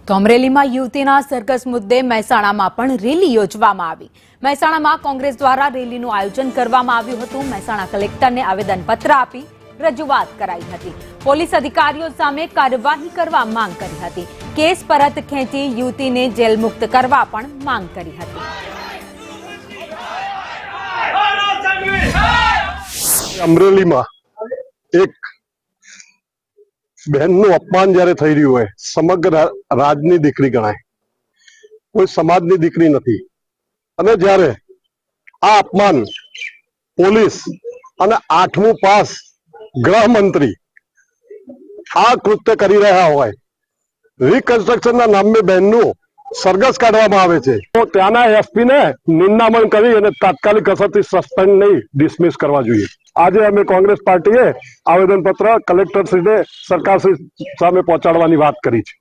તો અમરેલીમાં યુવતીના સરઘસ મુદ્દે મહેસાણામાં પણ રેલી યોજવામાં આવી। મહેસાણામાં કોંગ્રેસ દ્વારા રેલીનું આયોજન કરવામાં આવ્યું હતું। મહેસાણા કલેક્ટરને આવેદનપત્ર આપી રજૂઆત કરાઈ હતી। પોલીસ અધિકારીઓ સામે કાર્યવાહી કરવા માંગ કરી હતી। કેસ પરત ખેંચી યુવતીને જેલ મુક્ત કરવા પણ માંગ કરી હતી। અમરેલીમાં એક બહેનનું અપમાન જ્યારે થઈ રહ્યું હોય, સમગ્ર રાજની દીકરી ગણાય, કોઈ સમાજની દીકરી નથી, અને જ્યારે આ અપમાન પોલીસ અને 8મું પાસ ગૃહમંત્રી આ કૃત્ય કરી રહ્યા હોય, રિકન્સ્ટ્રક્શનના નામે બહેનનું સરઘસ કાઢવામાં આવે છે, તો ત્યાંના એસપી ને નિંદામણ કરી અને તાત્કાલિક અસરથી સસ્પેન્ડ નહીં, ડિસમિસ કરવા જોઈએ। આજે અમે કોંગ્રેસ પાર્ટીએ આવેદનપત્ર કલેક્ટરશ્રીને સરકારશ્રી સામે પહોંચાડવાની વાત કરી છે।